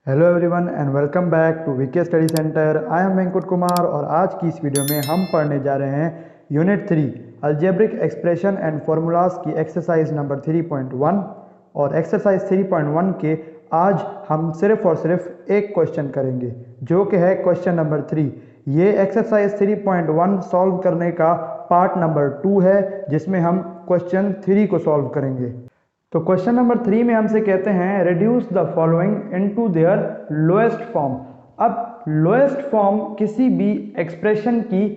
Hello everyone and welcome back to VK study centre. I am Venkat Kumar और आज की इस वीडियो में हम पढ़ने जा रहे हैं unit 3 algebraic expression and formulas की एक्सरसाइज नंबर 3.1। और एक्सरसाइज 3.1 के आज हम सिर्फ और सिर्फ एक क्वेश्चन करेंगे जो कि है क्वेश्चन नंबर 3। ये एक्सरसाइज 3.1 सॉल्व करने का पार्ट नंबर 2 है जिसमें हम क्वेश्चन 3 को सॉल्व करेंगे। तो क्वेश्चन नंबर 3 में हमसे कहते हैं reduce the following into their lowest form. अब लोएस्ट फॉर्म किसी भी एक्सप्रेशन की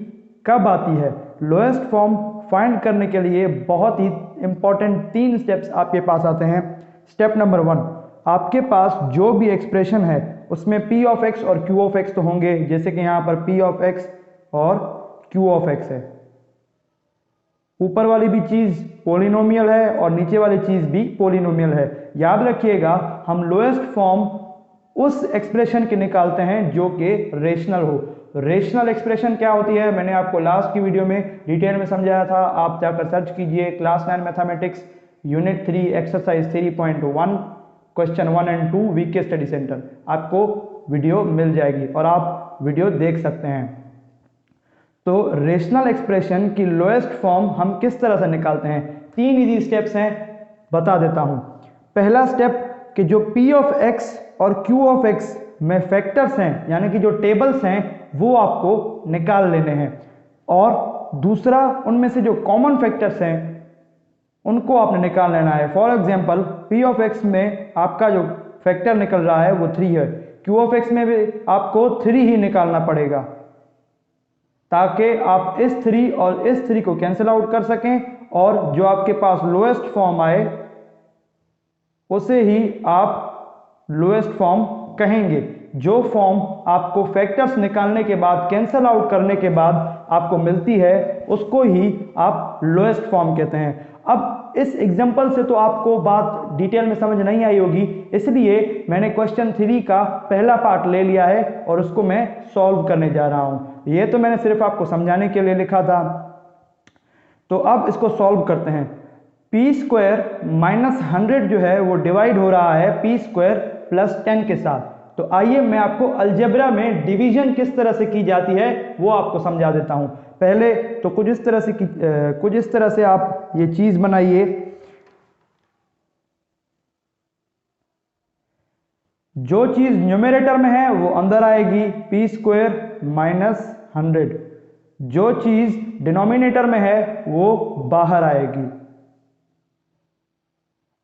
कब आती है? लोएस्ट फॉर्म फाइंड करने के लिए बहुत ही इंपॉर्टेंट 3 स्टेप्स आपके पास आते हैं। स्टेप नंबर 1, आपके पास जो भी एक्सप्रेशन है उसमें p ऑफ x और q ऑफ x तो होंगे, जैसे कि यहाँ पर p ऑफ x और q ऑफ x है। ऊपर वाली भी चीज पोलिनोमियल है और नीचे वाली चीज भी पोलिनोमियल है। याद रखिएगा, हम लोएस्ट फॉर्म उस एक्सप्रेशन के निकालते हैं जो कि रेशनल हो। रेशनल एक्सप्रेशन क्या होती है मैंने आपको लास्ट की वीडियो में डिटेल में समझाया था। आप जाकर सर्च कीजिए class 9 mathematics unit 3 exercise 3.1 question 1 and 2 VK study centre, आपको वीडियो मिल जाएगी और आप वीडियो देख सकते हैं। तो रेशनल एक्सप्रेशन की लोएस्ट फॉर्म हम किस तरह से निकालते हैं? 3 इजी स्टेप्स हैं, बता देता हूं। पहला स्टेप कि जो p ऑफ x और q ऑफ x में फैक्टर्स हैं, यानी कि जो टेबल्स हैं, वो आपको निकाल लेने हैं। और दूसरा, उनमें से जो कॉमन फैक्टर्स हैं उनको आपने निकाल लेना है। For example p of x में आपका जो फैक्टर निकल रहा है वो 3 है, q ऑफ x में भी आपको 3 ही निकालना पड़ेगा ताकि आप इस 3 और इस 3 को कैंसिल आउट कर सकें और जो आपके पास लोएस्ट फॉर्म आए उसे ही आप लोएस्ट फॉर्म कहेंगे। जो फॉर्म आपको फैक्टर्स निकालने के बाद कैंसिल आउट करने के बाद आपको मिलती है उसको ही आप लोएस्ट फॉर्म कहते हैं। अब इस एग्जांपल से तो आपको बात डिटेल में समझ नहीं आई होगी, इसलिए मैंने क्वेश्चन 3 का पहला पार्ट ले लिया है और उसको मैं सॉल्व करने जा रहा हूं। ये तो मैंने सिर्फ आपको समझाने के लिए लिखा था। तो अब इसको सॉल्व करते हैं। p स्क्वायर माइनस 100 जो है वो डिवाइड हो रहा है p स्क्वायर प्लस 10 के साथ। तो आइए मैं आपको अलजेब्रा में डिवीजन किस तरह से की जाती है वो आपको समझा देता हूं। पहले तो कुछ इस तरह से आप ये चीज बनाइए। जो चीज न्यूमरेटर में है वो अंदर आएगी, p स्क्वायर माइनस 100। जो चीज डिनोमिनेटर में है वो बाहर आएगी।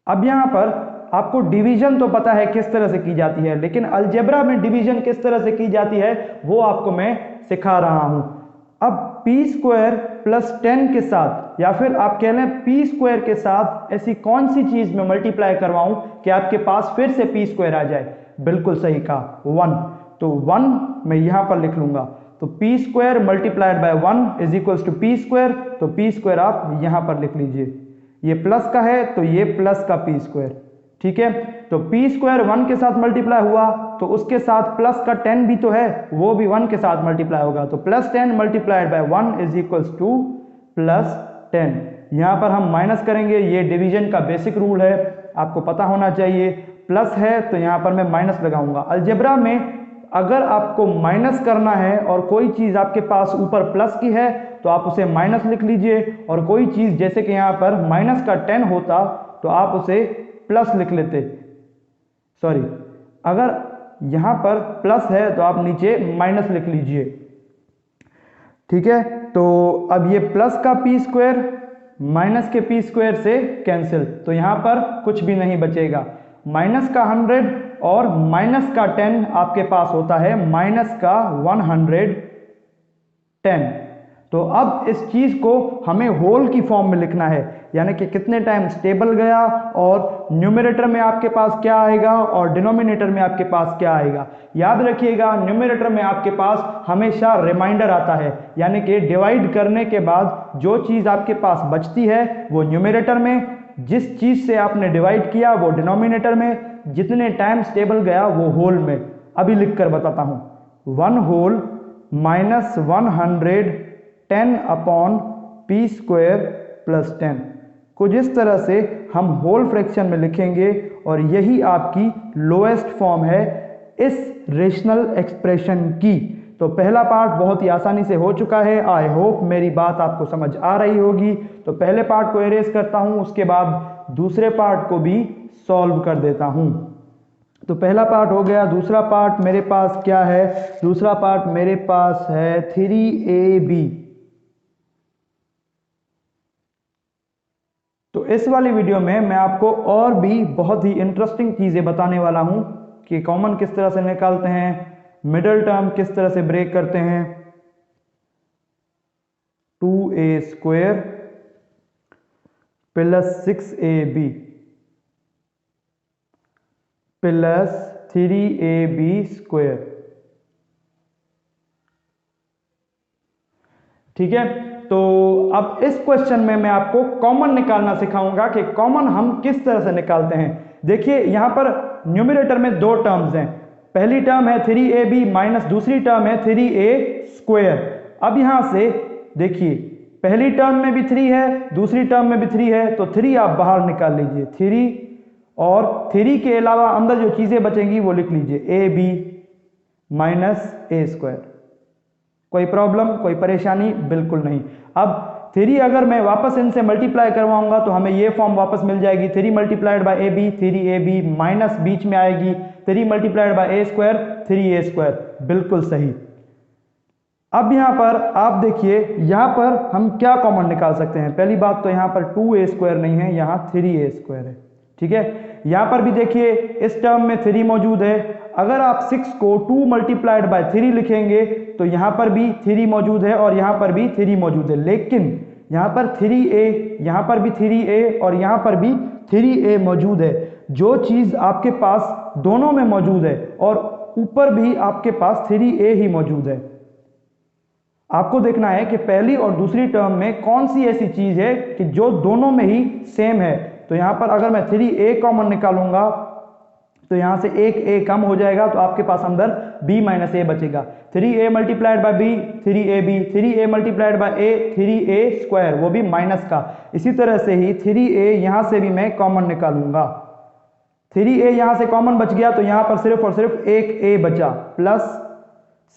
अब यहां पर आपको डिवीजन तो पता है किस तरह से की जाती है, लेकिन अलजेब्रा में डिवीजन किस तरह से की जाती है वो आपको मैं सिखा रहा हूं। अब p स्क्वायर प्लस 10 के साथ, या फिर आप कह लें p स्क्वायर के साथ ऐसी कौन सी चीज में मल्टीप्लाई करवाऊं कि आपके पास फिर से p स्क्वायर आ जाए? बिल्कुल सही कहा, 1। तो 1 मैं यहां पर लिख लूंगा। तो p square multiplied by 1 is equals to p square. तो p स्क्वायर आप यहां पर लिख लीजिए। ये प्लस का है तो ये प्लस का p स्क्वायर, ठीक है। तो p स्क्वायर 1 के साथ मल्टीप्लाई हुआ तो उसके साथ प्लस का 10 भी तो है, वो भी 1 के साथ मल्टीप्लाई होगा। तो plus 10 multiplied by 1 is equals two plus 10। यहां पर हम माइनस करेंगे, ये डिवीजन का बेसिक रूल है, आपको पता होना चाहिए। प्लस है तो यहां पर मैं माइनस लगाऊंगा। अलजेब्रा में अगर आपको माइनस करना है और कोई चीज आपके पास ऊपर प्लस की है तो आप उसे माइनस लिख लीजिए, और कोई चीज जैसे कि यहां पर माइनस का 10 होता तो आप उसे प्लस लिख लेते। सॉरी, अगर यहां पर प्लस है तो आप नीचे माइनस लिख लीजिए, ठीक है। तो अब ये प्लस का p स्क्वायर माइनस के p स्क्वायर से कैंसिल, तो यहां पर कुछ भी नहीं बचेगा। माइनस का 100 और माइनस का 10 आपके पास होता है माइनस का 110। तो अब इस चीज को हमें होल की फॉर्म में लिखना है, यानी कि कितने टाइम टेबल गया और न्यूमरेटर में आपके पास क्या आएगा और डिनोमिनेटर में आपके पास क्या आएगा। याद रखिएगा, न्यूमरेटर में आपके पास हमेशा रिमाइंडर आता है, यानी कि डिवाइड करने के बाद जो चीज आपके पास बचती है वो न्यूमरेटर में, जिस चीज से आपने डिवाइड किया वो डिनोमिनेटर में, जितने टाइम्स टेबल गया वो होल में। अभी लिख कर बताता हूं, 1 whole minus 110 upon p square plus 10। कुछ इस तरह से हम होल फ्रैक्शन में लिखेंगे और यही आपकी लोएस्ट फॉर्म है। इस रेशनल एक्सप्रेशन की। तो पहला पार्ट बहुत ही आसानी से हो चुका है। आई होप मेरी बात आपको समझ आ रही होगी। तो पहले पार्ट को एरेज करता हूं, उसके बाद दूसरे पार्ट को भी सॉल्व कर देता हूं। तो पहला पार्ट हो गया। दूसरा पार्ट मेरे पास क्या है? दूसरा पार्ट मेरे पास है 3ab। तो इस वाली वीडियो में मैं आपको और भी बहुत ही इंटरेस्टिंग चीजें बताने वाला हूं कि कॉमन किस तरह से निकालते हैं, मिडिल टर्म किस तरह से ब्रेक करते हैं। 2a² plus 6ab plus 3ab²। ठीक है, तो अब इस क्वेश्चन में मैं आपको कॉमन निकालना सिखाऊंगा कि कॉमन हम किस तरह से निकालते हैं। देखिए यहां पर न्यूमरेटर में दो टर्म्स हैं। पहली टर्म है 3ab माइनस दूसरी टर्म है 3a²। अब यहां से देखिए पहली टर्म में भी 3 है, दूसरी टर्म में भी 3 है, तो 3 आप बाहर निकाल लीजिए। 3 और 3 के अलावा अंदर जो चीजें बचेंगी वो लिख लीजिए ab माइनस a²। कोई प्रॉब्लम, कोई परेशानी? बिल्कुल नहीं। अब 3 अगर मैं वापस इनसे मल्टीप्लाई करवाऊंगा तो हमें ये फॉर्म वापस मिल जाएगी। 3 multiplied by ab 3ab minus बीच में आएगी 3 मल्टीप्लाइड बाय a² 3a²। बिल्कुल सही। अब यहां पर आप देखिए, यहां पर हम क्या कॉमन निकाल सकते हैं। पहली बात तो यहां पर 2a² नहीं है, यहां 3a² है। ठीक है, यहां पर भी देखिए इस टर्म में 3 मौजूद है। अगर आप 6 को 2 मल्टीप्लाइड बाय 3 लिखेंगे तो यहां पर भी 3 मौजूद है और यहां पर भी 3 मौजूद है, लेकिन यहां पर 3a, यहां पर भी 3a और यहां पर भी 3a मौजूद है। जो चीज आपके पास दोनों में मौजूद है और ऊपर भी आपके पास 3a ही मौजूद है। आपको देखना है कि पहली और दूसरी टर्म में कौन सी ऐसी चीज है कि जो दोनों में ही सेम है। तो यहां पर अगर मैं 3a कॉमन निकालूंगा तो यहां से एक a कम हो जाएगा, तो आपके पास अंदर b माइनस a बचेगा। 3a multiplied by b 3ab, 3a multiplied by a 3a², वो भी माइनस का। इसी तरह से ही 3a यहां से भी मैं कॉमन निकालूंगा। 3a यहां से कॉमन बच गया तो यहां पर सिर्फ और सिर्फ एक a बचा, प्लस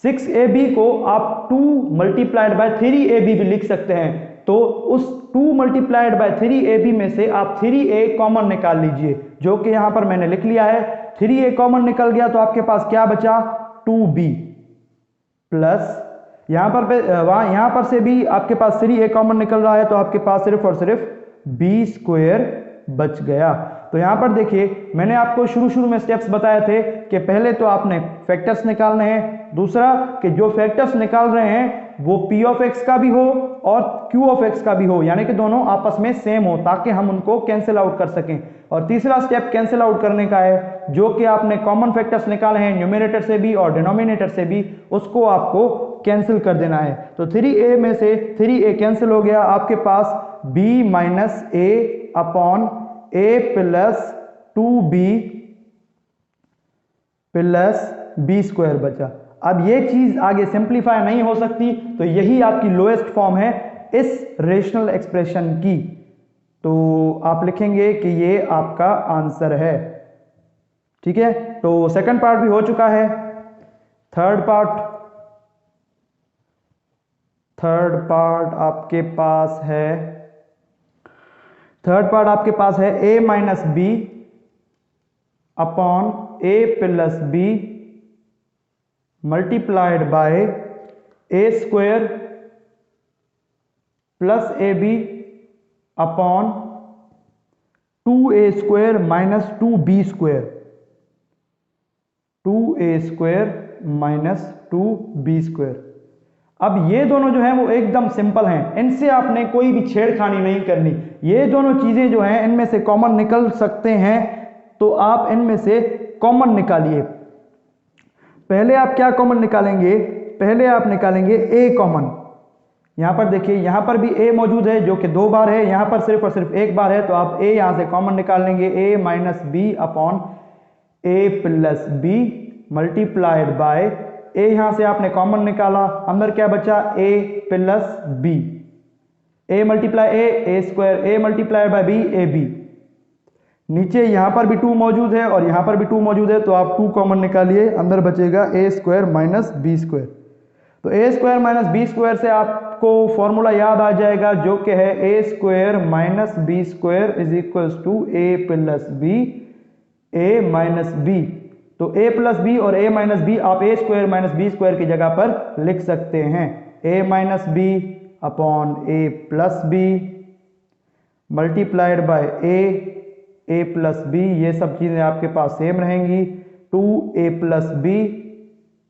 6ab को आप 2 मल्टीप्लाइड बाय 3ab भी लिख सकते हैं। तो उस 2 मल्टीप्लाइड बाय 3ab में से आप 3a कॉमन निकाल लीजिए, जो कि यहां पर मैंने लिख लिया है। 3a कॉमन निकल गया तो आपके पास क्या बचा? 2b प्लस यहां पर से भी आपके पास 3a कॉमन निकल रहा है, तो आपके पास सिर्फ और सिर्फ b² बच गया। तो यहां पर देखिए मैंने आपको शुरू में स्टेप्स बताए थे कि पहले तो आपने फैक्टर्स निकालने हैं, दूसरा कि जो फैक्टर्स निकाल रहे हैं वो p ऑफ x का भी हो और q ऑफ x का भी हो, यानी कि दोनों आपस में सेम हो ताकि हम उनको कैंसिल आउट कर सकें। और तीसरा स्टेप कैंसिल आउट करने का है, जो कि आपने कॉमन फैक्टर्स निकाले हैं न्यूमरेटर से भी और डिनोमिनेटर से भी, उसको आपको कैंसिल कर देना है। तो 3a में से 3a कैंसिल हो गया, आपके पास b minus a upon a plus 2b plus b² बचा। अब ये चीज आगे सिंप्लीफाई नहीं हो सकती, तो यही आपकी लोएस्ट फॉर्म है इस रेशनल एक्सप्रेशन की। तो आप लिखेंगे कि ये आपका आंसर है। ठीक है, तो सेकंड पार्ट भी हो चुका है। थर्ड पार्ट आपके पास है, a minus b upon a plus b multiplied by a² plus ab upon 2a² minus 2b², 2a² minus 2b²। अब ये दोनों जो हैं वो एकदम सिंपल हैं, इनसे आपने कोई भी छेड़खानी नहीं करनी। ये दोनों चीजें जो हैं इनमें से कॉमन निकल सकते हैं, तो आप इनमें से कॉमन निकालिए। पहले आप क्या कॉमन निकालेंगे? पहले आप निकालेंगे a कॉमन। यहां पर देखिए, यहां पर भी a मौजूद है जो कि 2 बार है, यहां पर सिर्फ और सिर्फ 1 बार है, तो आप a यहां से कॉमन निकाल लेंगे। a minus b upon a plus b multiplied by a, यहां से आपने कॉमन निकाला, अंदर क्या बचा? a plus b, a multiply a² a multiplied by b ab। नीचे यहाँ पर भी 2 मौजूद है और यहाँ पर भी 2 मौजूद है, तो आप 2 कॉमन निकालिए, अंदर बचेगा a square minus b square. तो a square minus b square से आपको फॉर्मूला याद आ जाएगा जो कि है a square minus b square is equals to a plus b, a minus b. तो ए प्लस बी और ए माइनस बी आप a square minus b square की जगह पर लिख सकते हैं। A minus b upon a plus b multiplied by a plus B, ये सब चीजें आपके पास सेम रहेंगी, 2a plus b,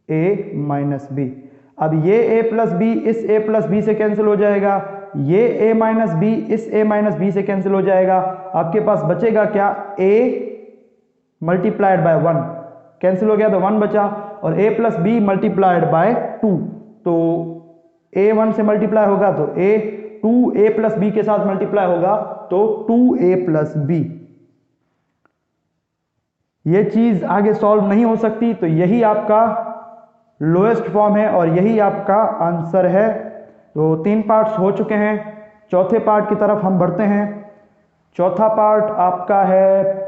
a minus B. अब ये a प्लस बी इस a प्लस बी से कैंसिल हो जाएगा, ये a माइनस बी इस a माइनस बी से कैंसिल हो जाएगा। आपके पास बचेगा क्या, a मल्टीप्लाइड बाय 1 कैंसिल हो गया तो 1 बचा, और a plus b multiplied by 2, तो a 1 से मल्टीप्लाई होगा तो a, 2a प्लस बी के साथ मल्टीप्लाई होगा तो 2a प्लस बी। ये चीज आगे सॉल्व नहीं हो सकती, तो यही आपका लोएस्ट फॉर्म है और यही आपका आंसर है। तो 3 पार्ट्स हो चुके हैं, चौथे पार्ट की तरफ हम बढ़ते हैं। चौथा पार्ट आपका है,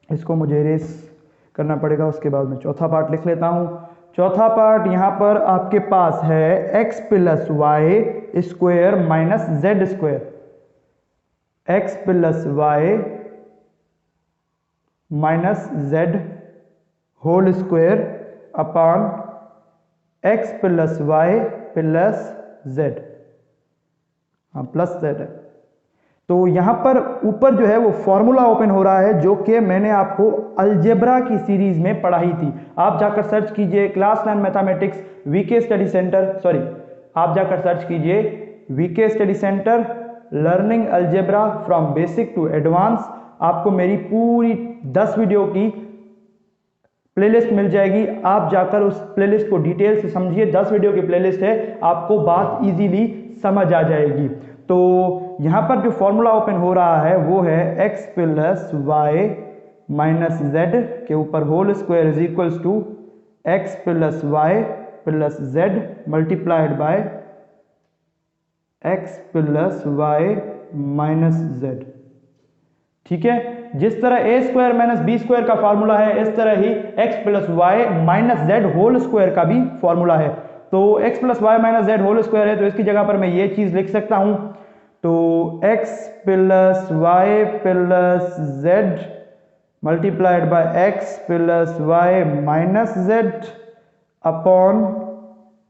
इसको मुझे इरेज करना पड़ेगा, उसके बाद मैं चौथा पार्ट लिख लेता हूं। चौथा पार्ट यहां पर आपके पास है x plus y square minus z square, x plus y minus z whole square upon x plus y plus z, हाँ प्लस जेड है। तो यहां पर ऊपर जो है वो फॉर्मूला ओपन हो रहा है जो कि मैंने आपको अलजेब्रा की सीरीज में पढ़ाई थी। आप जाकर सर्च कीजिए class 9 mathematics VK study centre, sorry आप जाकर सर्च कीजिए VK study centre learning algebra from basic to advance. आपको मेरी पूरी 10 वीडियो की प्लेलिस्ट मिल जाएगी, आप जाकर उस प्लेलिस्ट को डिटेल से समझिए। 10 वीडियो की प्लेलिस्ट है, आपको बात इजीली समझ आ जाएगी। तो यहां पर जो फॉर्मूला ओपन हो रहा है वो है x plus y minus z के ऊपर whole square is equals to x plus y plus z multiplied by x plus y minus z. ठीक है, जिस तरह a square minus b square का फॉर्मूला है, इस तरह ही x plus y minus z whole square का भी फॉर्मूला है। तो x plus y minus z whole square है, तो इसकी जगह पर मैं ये चीज लिख सकता हूं, तो x plus y plus z multiplied by x plus y minus z upon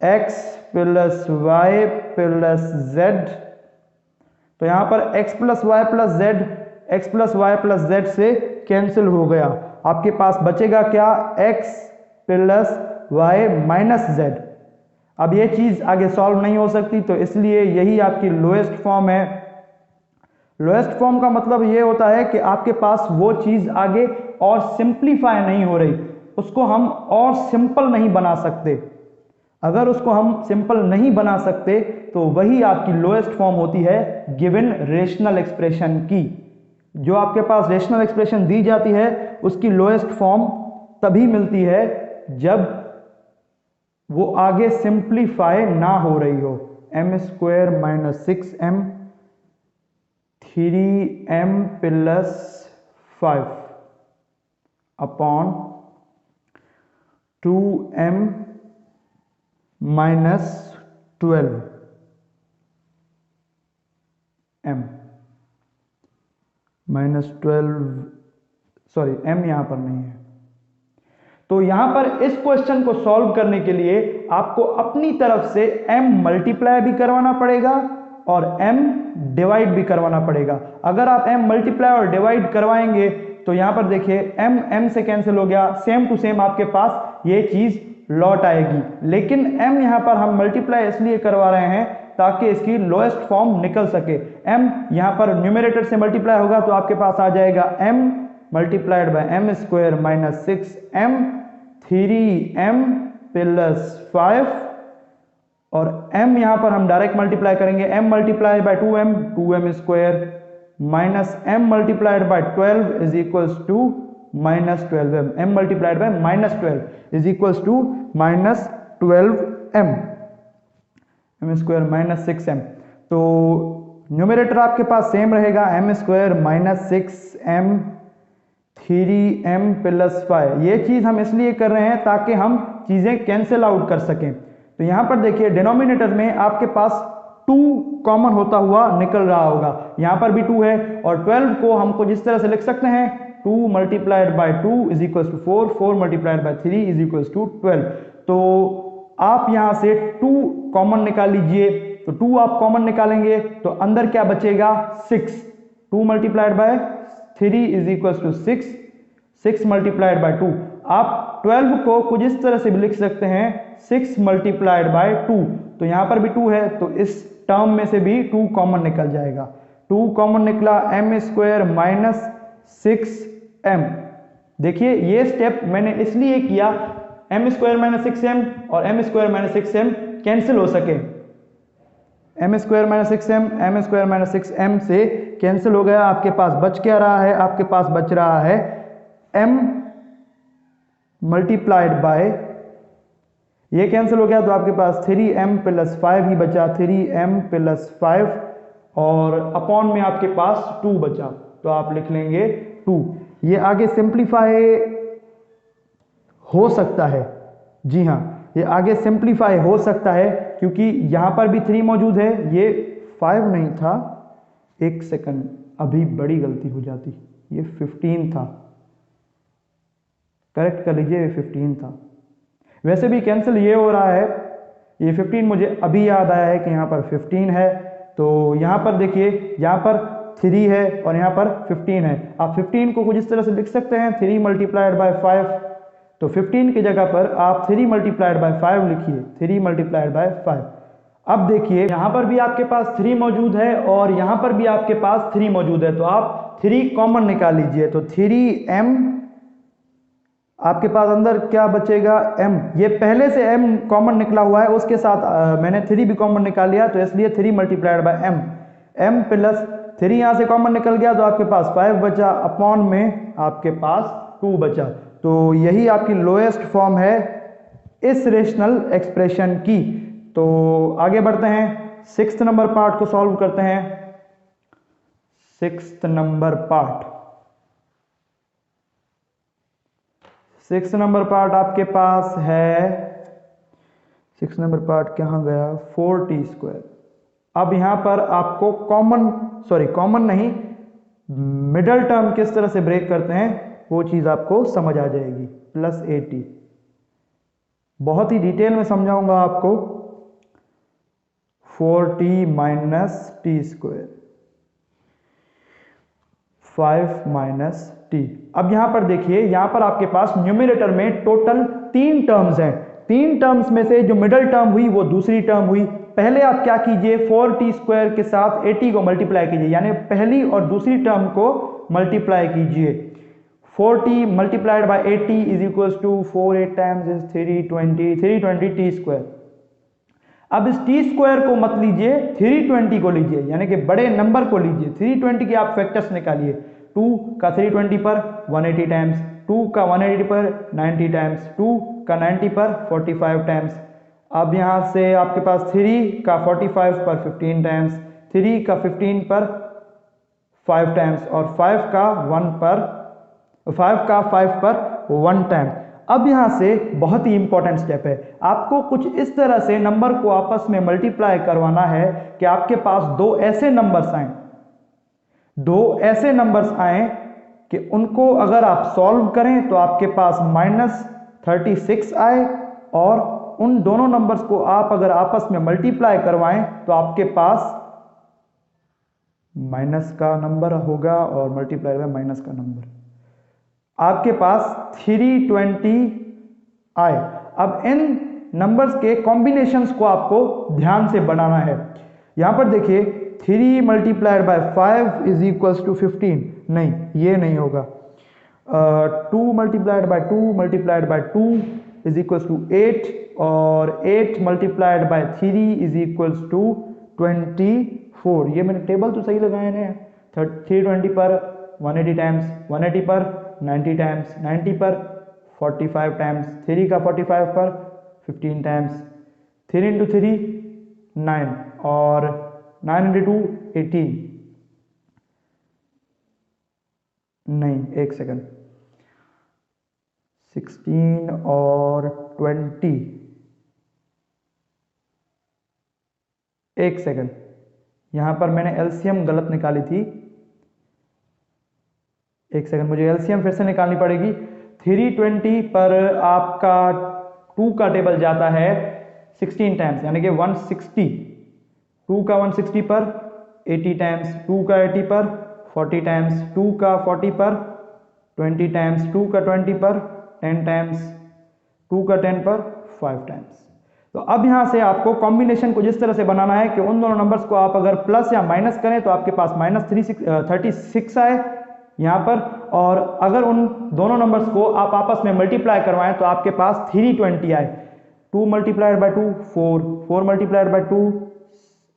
x plus y plus z. तो यहां पर x plus y plus z x plus y plus z से कैंसिल हो गया, आपके पास बचेगा क्या, x plus y minus z. अब ये चीज आगे सॉल्व नहीं हो सकती, तो इसलिए यही आपकी लोएस्ट फॉर्म है। लोएस्ट फॉर्म का मतलब ये होता है कि आपके पास वो चीज आगे और सिंप्लीफाई नहीं हो रही, उसको हम और सिंपल नहीं बना सकते। अगर उसको हम सिंपल नहीं बना सकते तो वही आपकी लोएस्ट फॉर्म होती है गिवन रेशनल एक्सप्रेशन की। जो आपके पास रेशनल एक्सप्रेशन दी जाती है उसकी लोएस्ट फॉर्म तभी मिलती है जब वो आगे सिंप्लीफाई ना हो रही हो। M square minus 6m 3m plus 5 upon 2m minus 12m, minus 12, sorry m यहां पर नहीं है। तो यहां पर इस क्वेश्चन को सॉल्व करने के लिए आपको अपनी तरफ से m मल्टीप्लाई भी करवाना पड़ेगा और m डिवाइड भी करवाना पड़ेगा। अगर आप m मल्टीप्लाई और डिवाइड करवाएंगे तो यहां पर देखिए m से कैंसिल हो गया, सेम टू सेम आपके पास ये चीज लौट आएगी। लेकिन m यहां पर हम मल्टीप्लाई इसलिए करवा रहे हैं ताकि इसकी लोएस्ट फॉर्म निकल सके। m यहां पर न्यूमरेटर से मल्टीप्लाई होगा तो आपके पास आ जाएगा m multiplied by m square minus 6m 3m plus 5, और m यहां पर हम डायरेक्ट मल्टीप्लाई करेंगे, m multiply by 2m square minus m multiplied by 12 is equals to minus 12m, m multiplied by minus 12 is equals to minus 12m, m square minus 6m। तो numerator आपके पास same रहेगा, m square minus 6m 3m plus 5। ये चीज़ हम इसलिए कर रहे हैं ताकि हम चीज़ें कैंसिल आउट कर सकें। तो यहाँ पर देखिए डिनोमिनेटर में आपके पास 2 कॉमन होता हुआ निकल रहा होगा, यहाँ पर भी 2 है, और 12 को हमको जिस तरह से लिख सकते हैं 2 multiplied by 2 is equal to 4, 4 multiplied by 3 is equal to 12। तो आप यहाँ से 2 कॉमन निकाल लीजिए, तो 2 आप कॉमन निकालेंगे तो अंदर क्या बचेगा 6, 2 multiplied by 3 is equal to 6, 6 multiplied by 2। आप 12 को कुछ इस तरह से भी लिख सकते हैं 6 मल्टीप्लाइड बाय 2, तो यहाँ पर भी 2 है, तो इस टर्म में से भी 2 कॉमन निकल जाएगा। 2 कॉमन निकला, एम स्क्वायर माइनस 6m। देखिए ये स्टेप मैंने इसलिए किया, एम स्क्वायर माइनस 6m और M square minus 6m cancel हो सके। M square minus 6m, m square minus 6m से कैंसिल हो गया। आपके पास बच क्या रहा है, आपके पास बच रहा है m मल्टीप्लाइड बाय, ये कैंसिल हो गया तो आपके पास 3m प्लस 5 ही बचा, 3m प्लस 5, और अपॉन में आपके पास 2 बचा, तो आप लिख लेंगे 2। ये आगे सिंप्लीफाई हो सकता है, जी हाँ ये आगे सिंप्लीफाई हो सकता है, क्योंकि यहां पर भी 3 मौजूद है, ये 5 नहीं था, एक सेकंड अभी बड़ी गलती हो जाती, ये 15 था, करेक्ट कर लीजिए, ये 15 था। वैसे भी कैंसिल ये हो रहा है, ये 15 मुझे अभी याद आया है कि यहाँ पर 15 है, तो यहाँ पर देखिए यहाँ पर 3 है और यहाँ पर 15 है। आप 15 को कुछ इस तरह से लिख सकते हैं 3 मल्टीप्लाइड बाय 5, तो 15 की जगह पर आप 3 मल्टीप्लाइड बाय 5 लिखिए, 3 मल्टीप्लाइड बाय 5। अब देखिए यहाँ पर भी आपके पास 3 मौजूद है और यहाँ पर भी आपके पास 3 मौजूद है, तो आप 3 कॉमन निकाल लीजिए, तो 3m, आपके पास अंदर क्या बचेगा m, ये पहले से m कॉमन निकला हुआ है, उसके साथ मैंने 3 भी कॉमन निकाल लिया, तो इसलिए 3 multiplied by m, m plus 3 यहाँ से कॉमन निकल गया तो आपके पास 5 बचा, अपॉन में आपके पास 2 बचा। तो यही आपकी लोएस्ट फॉर्म है इस रेशनल एक्सप्रेशन की। तो आगे बढ़ते हैं, 6th नंबर पार्ट को सॉल्व करते हैं। 6th number part, 6th number part आपके पास है, 6th नंबर पार्ट कहाँ गया, 4t²। अब यहां पर आपको कॉमन नहीं, मिडल टर्म किस तरह से ब्रेक करते हैं वो चीज आपको समझ आ जाएगी। प्लस 80, बहुत ही डिटेल में समझाऊंगा आपको। 4t minus t², 5 minus t। अब यहां पर देखिए, यहां पर आपके पास न्यूमरेटर में टोटल 3 टर्म्स हैं, 3 टर्म्स में से जो मिडल टर्म हुई वो दूसरी टर्म हुई। पहले आप क्या कीजिए, 4t² के साथ 80 को मल्टीप्लाई कीजिए, यानी पहली और दूसरी टर्म को मल्टीप्लाई कीजिए। 4t multiplied by 80 is equal to 4 8 times is 320 t²। अब इस t² को मत लीजिए, 320 को लीजिए, यानी कि बड़े नंबर को लीजिए। 320 के आप फैक्टर्स निकालिए, 2 का 320 पर 180 टाइम्स, 2 का 180 पर 90 टाइम्स, 2 का 90 पर 45 टाइम्स। अब यहां से आपके पास 3 का 45 पर 15 टाइम्स, 3 का 15 पर 5 टाइम्स, और 5 का 5 पर 1 टाइम। अब यहां से बहुत ही इंपॉर्टेंट स्टेप है, आपको कुछ इस तरह से नंबर को आपस में मल्टीप्लाई करवाना है कि आपके पास 2 ऐसे नंबर्स आए कि उनको अगर आप सॉल्व करें तो आपके पास -36 आए, और उन दोनों नंबर्स को आप अगर आपस में मल्टीप्लाई करवाएं तो आपके पास माइनस का नंबर होगा और मल्टीप्लाई बाय माइनस का नंबर, आपके पास 320 आए। अब इन नंबर्स के कॉम्बिनेशंस को आपको ध्यान से बनाना है। यहां पर देखिए 3 multiplied by 5 is equal to 15, नहीं ये नहीं होगा। 2 multiplied by 2 multiplied by 2 is equal to 8, और 8 multiplied by 3 is equal to 24। ये मैंने टेबल तो सही लगाए हैं, 320 पर 180 टाइम्स, 180 पर 90 टाइम्स, 90 पर 45 टाइम्स, 3 का 45 पर 15 टाइम्स, 3 इंटू 3 9, और 9 इंटू 2 18, नहीं एक सेकंड, 16 और 20। एक सेकंड, यहां पर मैंने एलसीएम गलत निकाली थी। एक सेकंड, मुझे एलसीएम फिर से निकालनी पड़ेगी। 320 पर आपका 2 का टेबल जाता है 16 टाइम्स, यानी कि 160। 2 का 160 पर 80 टाइम्स, 2 का 80 पर 40 टाइम्स, 2 का 40 पर 20 टाइम्स, 2 का 20 पर 10 टाइम्स, 2 का 10 पर 5 टाइम्स। तो अब यहां से आपको कॉम्बिनेशन को जिस तरह से बनाना है कि उन दोनों नंबर्स को आप अगर प्लस या माइनस करें तो आपके पास -36 आए यहां पर, और अगर उन दोनों नंबर्स को आप आपस में मल्टीप्लाई करवाएं तो आपके पास 320 आए। 2 multiplied by 2 4, 4 multiplied by 2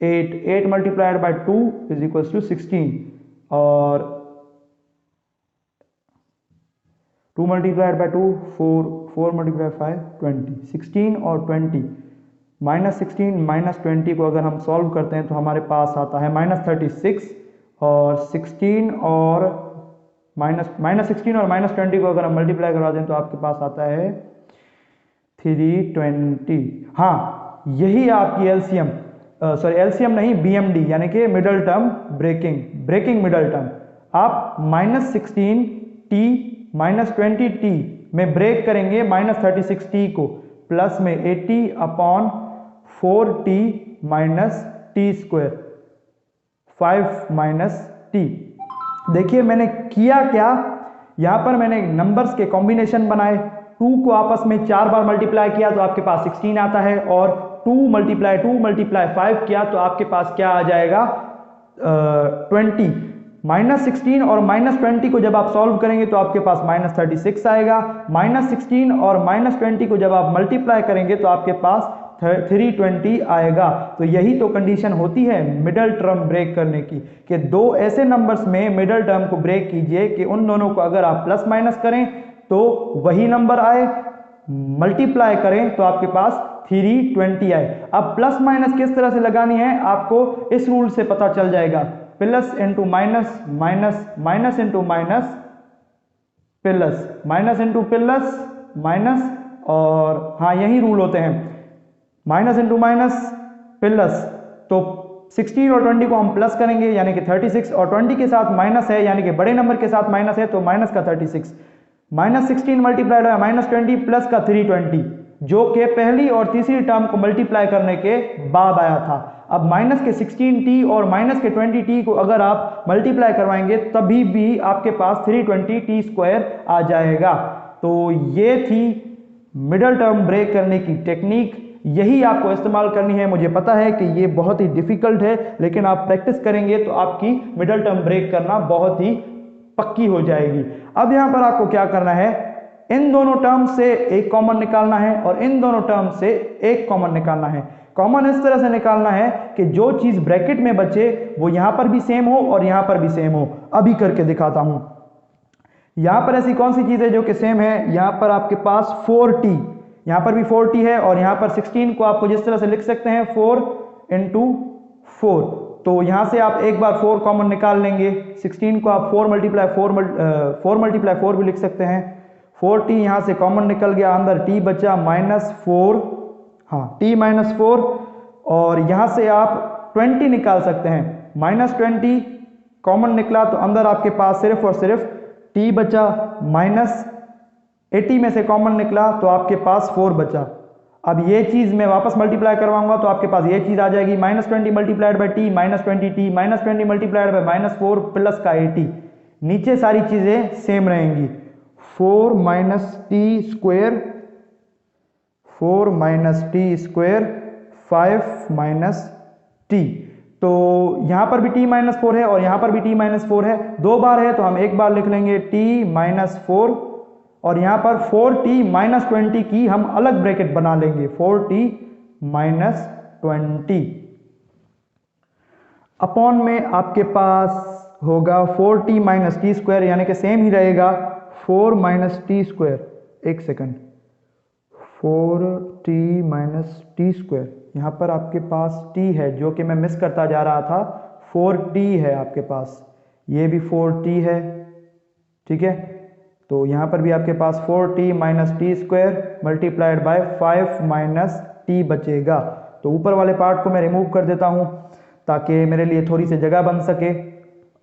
8, 8 multiplied by 2 is equals to 16, और 2 मल्टीप्लाइड बाय 2 4, 4 मल्टीप्लाइड 5 20, 16 और 20। -16 -20 को अगर हम सॉल्व करते हैं तो हमारे पास आता है -36, और 16 और -16 और -20 को अगर हम मल्टीप्लाई करवा दें तो आपके पास आता है 320। हाँ, यही आपकी एलसीएम, सॉरी एलसीएम नहीं, बीएमडी यानी कि middle term breaking middle term. आप -16t -20t में ब्रेक करेंगे -36t को, प्लस में 80 upon 4t minus T square 5 minus T. देखिए मैंने किया क्या, यहां पर मैंने नंबर्स के कॉम्बिनेशन बनाए, 2 को आपस में 4 बार मल्टीप्लाई किया तो आपके पास 16 आता है, और 2 मल्टीप्लाई 5 किया तो आपके पास क्या आ जाएगा 20। -16 और -20 को जब आप सॉल्व करेंगे तो आपके पास -36 आएगा। -16 और -20 को जब आप मल्टीप्लाई करेंगे तो आपके पास 320 आएगा। तो यही तो कंडीशन होती है मिडल टर्म ब्रेक करने की, कि दो ऐसे नंबर्स में मिडल टर्म को ब्रेक कीजिए कि उन दोनों को अगर आप प्लस माइनस करें तो वही नंबर आए, मल्टीप्लाई करें तो आपके पास 320 आए। अब प्लस माइनस किस तरह से लगानी है आपको इस रूल से पता चल जाएगा, plus into minus, minus into minus plus, minus into plus minus, और हाँ यही रूल होते हैं, माइनस इंटू माइनस प्लस। तो 16 और 20 को हम प्लस करेंगे यानी कि 36, और 20 के साथ माइनस है यानी कि बड़े नंबर के साथ माइनस है तो माइनस का 36, -16 मल्टीप्लाइड है -20 प्लस का 320, जो कि पहली और तीसरी टर्म को मल्टीप्लाई करने के बाद आया था। अब माइनस के 16t और माइनस के 20t को अगर आप मल्टीप्लाई करवाएंगे तभी भी आपके पास 320t स्क्वायर आ जाएगा। तो ये थी मिडल टर्म ब्रेक करने की टेक्निक, यही आपको इस्तेमाल करनी है। मुझे पता है कि ये बहुत ही डिफिकल्ट है, लेकिन आप प्रैक्टिस करेंगे तो आपकी मिडल टर्म ब्रेक करना बहुत ही पक्की हो जाएगी। अब यहां पर आपको क्या करना है, इन दोनों टर्म से एक कॉमन निकालना है और इन दोनों टर्म से एक कॉमन निकालना है। कॉमन इस तरह से निकालना है कि जो चीज ब्रैकेट में बचे वो यहां पर भी सेम हो और यहां पर भी सेम हो। अभी करके दिखाता हूं। यहां पर ऐसी कौन सी चीज है जो कि सेम है, यहां पर आपके पास 4t, यहां पर भी 4t है, और यहां पर 16 को आपको जिस तरह से लिख सकते हैं 4 इंटू 4, तो यहां से आप एक बार 4 कॉमन निकाल लेंगे। 16 को आप 4 मल्टीप्लाई 4 भी लिख सकते हैं। 4t यहां से कॉमन निकल गया, अंदर t बचा -4, हाँ t -4, और यहां से आप 20 निकाल सकते हैं, -20 कॉमन निकला तो अंदर आपके पास सिर्फ और सिर्फ t बचा, -80 में से कॉमन निकला तो आपके पास 4 बचा। अब ये चीज मैं वापस मल्टीप्लाई करवाऊंगा तो आपके पास ये चीज आ जाएगी, -20 multiplied by t -20t, -20 multiplied by -4 plus का 80। नीचे सारी चीजें सेम रहेंगी, 4 t square, 4 t square 5 t। तो यहां पर भी t -4 है और यहां पर भी t -4 है, दो बार है तो हम एक बार लिख लेंगे t -4, और यहां पर 4t -20 की हम अलग ब्रैकेट बना लेंगे, 4t -20 अपॉन में आपके पास होगा 4t t स्क्वायर, यानी कि सेम ही रहेगा 4 t स्क्वायर। एक सेकंड, 4t t स्क्वायर, यहां पर आपके पास t है जो कि मैं मिस करता जा रहा था, 4t है आपके पास, ये भी 4t है, ठीक है। तो यहाँ पर भी आपके पास 4t minus T square multiplied by 5 minus T बचेगा। तो ऊपर वाले पार्ट को मैं रिमूव कर देता हूँ ताकि मेरे लिए थोड़ी सी जगह बन सके।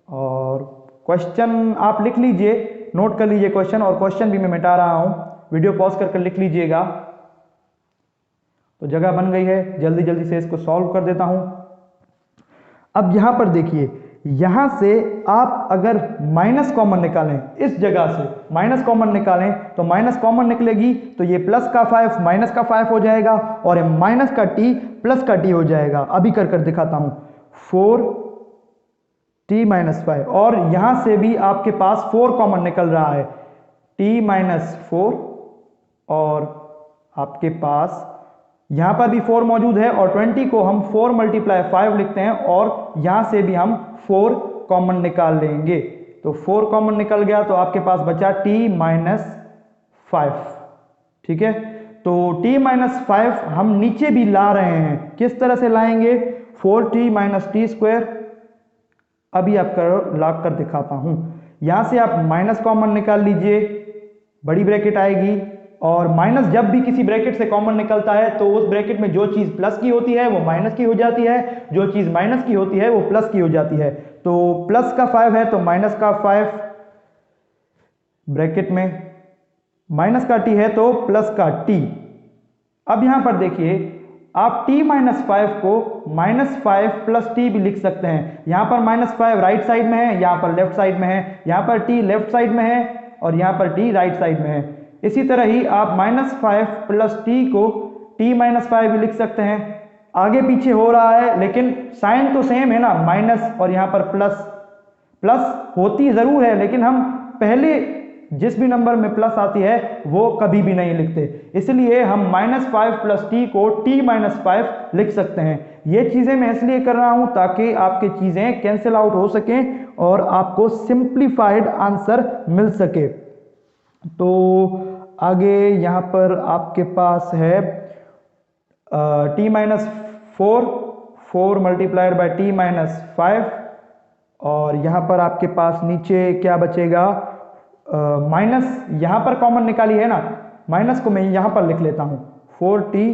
और क्वेश्चन आप लिख लीजिए, नोट कर लीजिए क्वेश्चन, और क्वेश्चन भी मैं मिटा रहा हूँ, वीडियो पॉज करके लिख लीजिएगा। तो जगह बन गई है, जल्दी जल्दी से इसको सॉल्व कर देता हूँ। अब यहाँ पर देखिए, यहाँ से आप अगर माइनस कॉमन निकालें, इस जगह से माइनस कॉमन निकालें तो माइनस कॉमन निकलेगी, तो ये प्लस का 5 माइनस का 5 हो जाएगा और ये माइनस का t प्लस का t हो जाएगा। अभी कर कर दिखाता हूँ, 4t माइनस 5, और यहाँ से भी आपके पास 4 कॉमन निकल रहा है, t माइनस 4, और आपके पास यहाँ पर भी 4 मौजूद है, और 20 को हम 4 मल्टीप्लाई 5 लिखते हैं, और यहाँ से भी हम 4 कॉमन निकाल लेंगे। तो 4 कॉमन निकल गया, तो आपके पास बचा t माइनस 5। ठीक है, तो t माइनस 5 हम नीचे भी ला रहे हैं। किस तरह से लाएंगे? 4t माइनस टी स्क्वायर, अभी आपको ला कर दिखाता हूँ। यहाँ से आप माइनस कॉमन निकाल लीजिए, बड़ी ब्रैकेट आएगी, और माइनस जब भी किसी ब्रैकेट से कॉमन निकलता है तो उस ब्रैकेट में जो चीज प्लस की होती है वो माइनस की हो जाती है, जो चीज माइनस की होती है वो प्लस की हो जाती है। तो प्लस का 5 है तो माइनस का 5 ब्रैकेट में, माइनस का t है तो प्लस का t। अब यहां पर देखिए, आप t माइनस 5 को माइनस 5 प्लस t भी लिख सकते हैं। यहां पर माइनस 5 राइट साइड में है, यहां पर लेफ्ट साइड में है, यहां पर t लेफ्ट साइड में है और यहां पर t राइट साइड में है। इसी तरह ही आप माइनस 5 प्लस t को t माइनस 5 भी लिख सकते हैं। आगे पीछे हो रहा है लेकिन साइन तो सेम है ना, माइनस और यहाँ पर प्लस। प्लस होती जरूर है लेकिन हम पहले जिस भी नंबर में प्लस आती है वो कभी भी नहीं लिखते, इसलिए हम माइनस 5 प्लस t को t माइनस 5 लिख सकते हैं। ये चीजें मैं इसलिए कर रहा हूं ताकि आपकी चीजें कैंसिल आउट हो सकें और आपको सिंप्लीफाइड आंसर मिल सके। तो आगे यहाँ पर आपके पास है t minus 4 multiplied bye t minus 5, और यहाँ पर आपके पास नीचे क्या बचेगा? माइनस यहाँ पर कॉमन निकाली है ना, माइनस को मैं यहाँ पर लिख लेता हूँ, 4t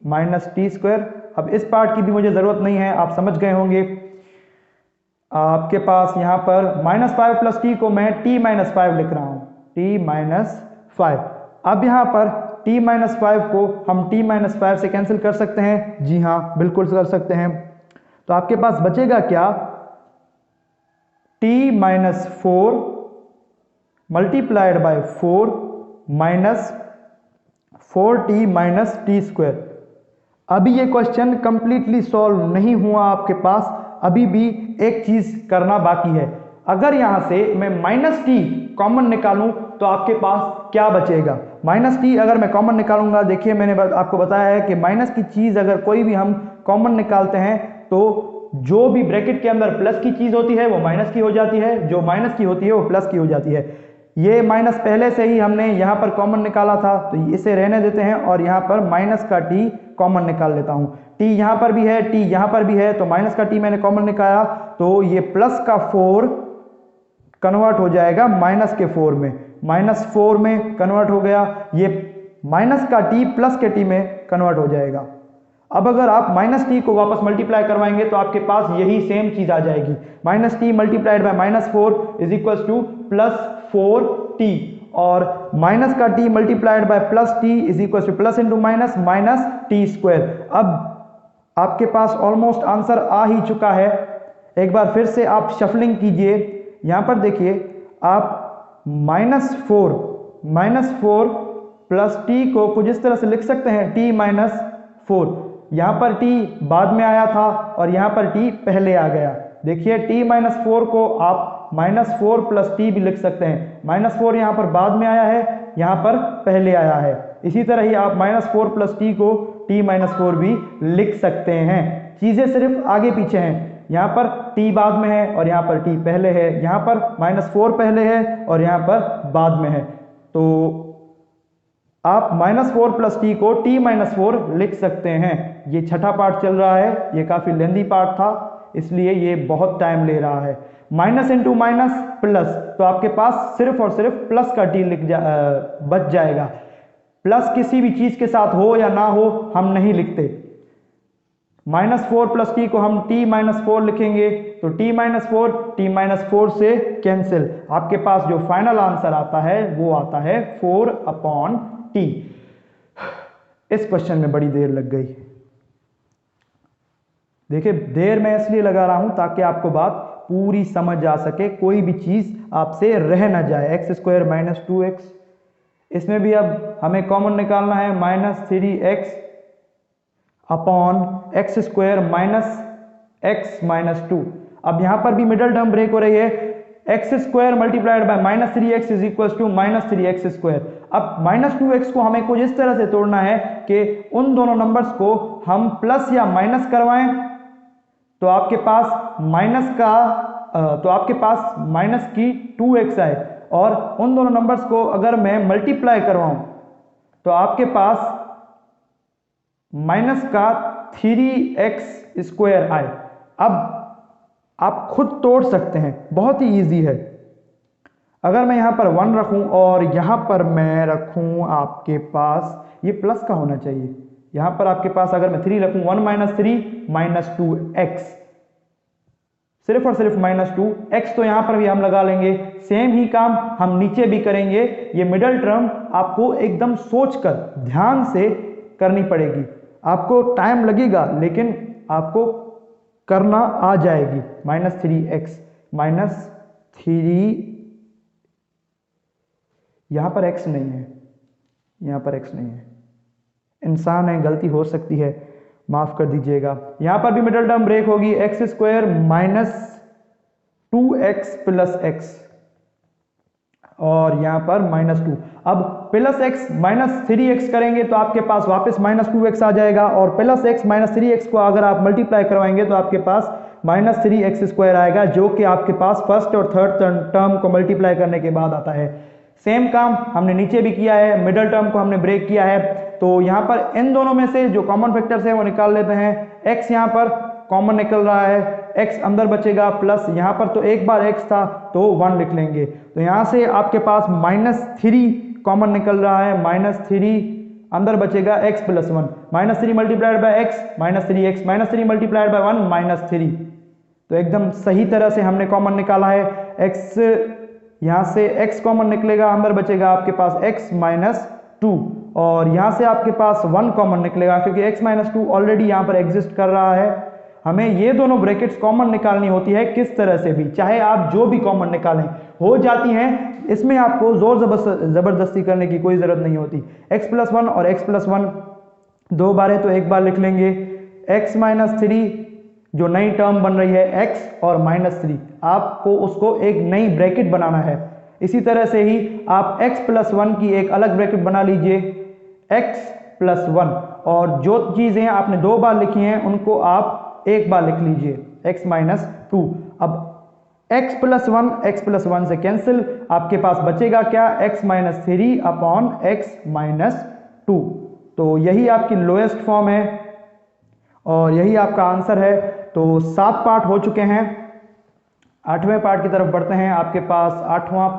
माइनस टी स्क्वायर। अब इस पार्ट की भी मुझे ज़रूरत नहीं है, आप समझ गए होंगे। आपके पास यहाँ पर माइनस 5 प्लस टी को मैं t माइनस 5 लिख रहा हूँ, t माइनस 5। अब यहाँ पर t माइनस 5 को हम t माइनस 5 से कैंसिल कर सकते हैं। जी हाँ, बिल्कुल कर सकते हैं। तो आपके पास बचेगा क्या? t minus 4 multiplied bye 4 minus 4t minus T square. अभी ये क्वेश्चन कंप्लीटली सॉल्व नहीं हुआ आपके पास, अभी भी एक चीज करना बाकी है। अगर यहां से मैं माइनस टी कॉमन निकालूं तो आपके पास क्या बचेगा? माइनस टी अगर मैं कॉमन निकालूंगा, देखिए मैंने आपको बताया है कि माइनस की चीज अगर कोई भी हम कॉमन निकालते हैं तो जो भी ब्रैकेट के अंदर प्लस की चीज होती है वो माइनस की हो जाती है, जो माइनस की होती है वो प्लस की हो जाती है। ये माइनस पहले से ही हमने यहाँ पर कॉमन निकाला था तो इसे रहने देते हैं, और यहाँ पर माइनस का टी कॉमन निकाल लेता हूँ। टी यहाँ पर भी है, टी यहाँ पर भी है, तो माइनस का टी मैंने कॉमन निकाला, तो ये प्लस का 4 कन्वर्ट हो जाएगा माइनस के 4 में, माइनस 4 में कन्वर्ट हो गया। ये माइनस का टी प्लस के टी में कन्वर्ट हो जाएगा। अब अगर आप माइनस टी को वापस मल्टीप्लाई करवाएंगे तो आपके पास यही सेम चीज आ जाएगी, minus T multiplied by minus 4 is equal two plus 4t, और माइनस का t multiplied by plus t is equal two plus into minus minus T square. अब आपके पास ऑलमोस्ट आंसर आ ही चुका है। एक बार फिर से आप शफलिंग कीजिए। यहां पर देखिए, आप माइनस 4 प्लस टी को कुछ इस तरह से लिख सकते हैं, t माइनस 4। यहां पर t बाद में आया था और यहां पर t पहले आ गया। देखिए t माइनस 4 को आप माइनस 4 प्लस टी भी लिख सकते हैं। माइनस 4 यहाँ पर बाद में आया है, यहाँ पर पहले आया है। इसी तरह ही आप माइनस 4 प्लस टी को t माइनस 4 भी लिख सकते हैं। चीजें सिर्फ आगे पीछे हैं, यहाँ पर t बाद में है और यहाँ पर t पहले है, यहाँ पर माइनस 4 पहले है और यहाँ पर बाद में है। तो आप माइनस 4 प्लस टी को t माइनस 4 लिख सकते हैं। ये छठा पार्ट चल रहा है, ये काफी लेंदी पार्ट था इसलिए ये बहुत टाइम ले रहा है। माइनस इंटू माइनस प्लस, तो आपके पास सिर्फ और सिर्फ प्लस का टी बच जाएगा। प्लस किसी भी चीज के साथ हो या ना हो हम नहीं लिखते। -4 प्लस टी को हम t-4 लिखेंगे, तो t-4 से कैंसिल, आपके पास जो फाइनल आंसर आता है वो आता है 4/t। इस क्वेश्चन में बड़ी देर लग गई। देखिए देर मैं इसलिए लगा रहा हूं ताकि आपको बात पूरी समझ आ सके, कोई भी चीज आपसे रह ना जाए। x² - 2x, इसमें भी अब हमें कॉमन निकालना है, -3x अपॉन x² - x - 2। अब यहां पर भी मिडल टर्म ब्रेक हो रही है, x² multiplied by -3x is equal to -3x²। अब -2x को हमें कुछ इस तरह से तोड़ना है कि उन दोनों नंबर्स को हम प्लस या माइनस करवाएं, तो आपके पास माइनस की 2x आए, और उन दोनों नंबर्स को अगर मैं मल्टीप्लाई करवाऊं तो आपके पास माइनस का 3x² आए। अब आप खुद तोड़ सकते हैं, बहुत ही इजी है। अगर मैं यहां पर 1 रखूं और यहां पर मैं रखूं, आपके पास ये प्लस का होना चाहिए, यहां पर आपके पास अगर मैं 3 रखूं, 1 - 3 - 2x, सिर्फ और सिर्फ -2x, तो यहां पर भी हम लगा लेंगे। सेम ही काम हम नीचे भी करेंगे। ये मिडल टर्म आपको एकदम सोचकर ध्यान से करनी पड़ेगी, आपको टाइम लगेगा लेकिन आपको करना आ जाएगी। -3x -3, यहां पर x नहीं है, यहां पर x नहीं है, इंसान है, गलती हो सकती है, माफ कर दीजिएगा। यहां पर भी मिडल टर्म ब्रेक होगी, x² - 2x + x, और यहां पर -2। अब +x - 3x करेंगे तो आपके पास वापस -2x आ जाएगा, और +x - 3x को अगर आप मल्टीप्लाई करवाएंगे तो आपके पास -3x² आएगा, जो कि आपके पास फर्स्ट और थर्ड टर्म को मल्टीप्लाई करने के बाद आता है। सेम काम हमने नीचे भी किया है, मिडल टर्म को हमने ब्रेक किया है। तो यहां पर इन दोनों में से जो कॉमन फैक्टर्स है वो निकाल लेते हैं। x यहां पर कॉमन निकल रहा है, x अंदर बचेगा, प्लस यहां पर तो एक बार x था तो 1 लिख लेंगे। तो यहां से आपके पास -3 कॉमन निकल रहा है, -3 अंदर बचेगा, x + 1, -3 multiplied by x -3x, -3 multiplied by 1 -3। तो एकदम सही तरह से हमने कॉमन निकाला है। x यहां से x कॉमन निकलेगा, अंदर बचेगा आपके पास x - 2, और यहां से आपके पास 1 कॉमन निकलेगा क्योंकि x - 2 ऑलरेडी यहां पर एग्जिस्ट कर रहा है। हमें ये दोनों ब्रैकेट्स कॉमन निकालनी होती है, किस तरह से भी, चाहे आप जो भी कॉमन निकालें हो जाती हैं, इसमें आपको जोर जबरदस्ती करने की कोई जरूरत नहीं होती। x + 1 और x + 1 दो बार है तो एक बार लिख लेंगे। x - 3 जो नई टर्म बन रही है x और -3, आपको उसको एक नई ब्रैकेट बनाना है। इसी तरह से ही आप x + 1 की एक अलग ब्रैकेट बना लीजिए, x + 1, और जो चीजें आपने दो बार लिखी हैं उनको आप एक बार लिख लीजिए, x - 2। अब x + 1 से कैंसिल, आपके पास बचेगा क्या, x - 3 अपॉन x - 2। तो यही आपकी लोएस्ट फॉर्म है और यही आपका आंसर है। तो 7 पार्ट हो चुके हैं, 8वें पार्ट की तरफ बढ़ते हैं। आपके पास 8वां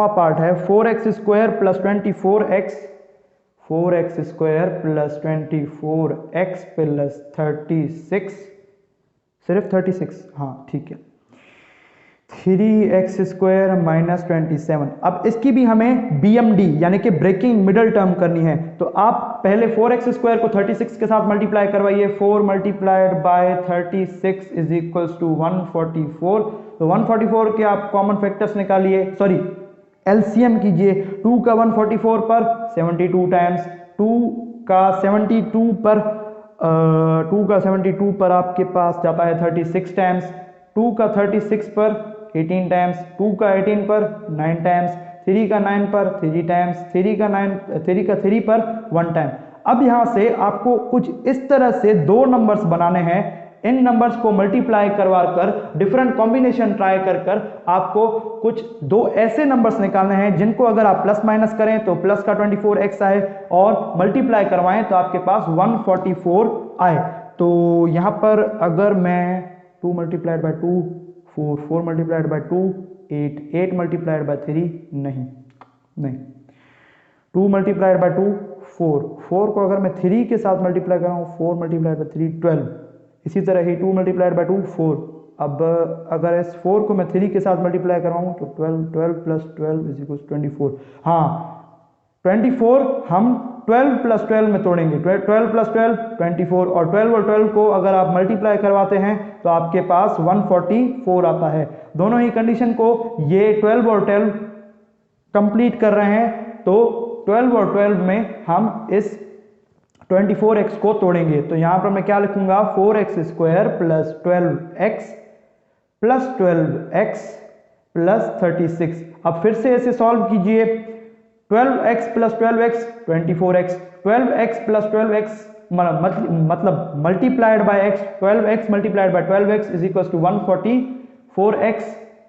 पार्ट है 4x² + 24x, 4x² + 24x + 36, सिर्फ 36, हाँ ठीक है, 3x² - 27। अब इसकी भी हमें BMD यानी कि ब्रेकिंग मिडल टर्म करनी है। तो आप पहले 4x² को 36 के साथ मल्टीप्लाई करवाइए, 4 multiplied by 36 is equals to 144। तो 144 के आप कॉमन फैक्टर्स निकालिए, सॉरी LCM कीजिए। 2 का 144 पर 72 टाइम्स, 2 का 72 पर आपके पास जाता है 36 टाइम्स, 2 का 36 पर 18 टाइम्स, 2 का 18 पर 9 टाइम्स, 3 का 9 पर 3 टाइम्स, 3 का 3 पर 1 टाइम। अब यहां से आपको कुछ इस तरह से दो नंबर्स बनाने हैं। इन नंबर्स को मल्टीप्लाई करवा कर डिफरेंट कॉम्बिनेशन ट्राई कर आपको कुछ दो ऐसे नंबर्स निकालने हैं जिनको अगर आप प्लस माइनस करें तो प्लस का 24x आए, और मल्टीप्लाई करवाएं तो आपके पास 144 आए। तो यहां पर अगर मैं 2 multiplied by 2 4, 4 multiplied by 2 8, 8 multiplied by 3 नहीं नहीं 2 मल्टीप्लाइड बाय 2 4, 4 को अगर मैं 3 के साथ मल्टीप्लाई कर रहा हूँ 4 मल्टीप्लाइड बाय 3 12, इसी तरह ही 2 मल्टीप्लाइड बाय 2 4। अब अगर इस 4 को मैं 3 के साथ मल्टीप्लाई कर रहा हूँ तो 12, 12 प्लस 12 इज इक्वल 24। हाँ 24 हम 12 प्लस 12 में तोड़ेंगे, 12 प्लस 12 24, और 12 को अगर आप मल्टीप्लाई करवाते हैं तो आपके पास 144 आता है। दोनों ही कंडीशन को ये 12 और 12 कंप्लीट कर रहे हैं, तो 12 और 12 में हम इस 24x को तोड़ेंगे। तो यहां पर मैं क्या लिखूंगा, 4x square plus 12x plus 12x plus 36। अब फिर से इसे सॉल्व कीजिए, 12x plus 12x 24x, 12x plus 12x मतलब multiplied by x, 12x multiplied by 12x is equal to 144x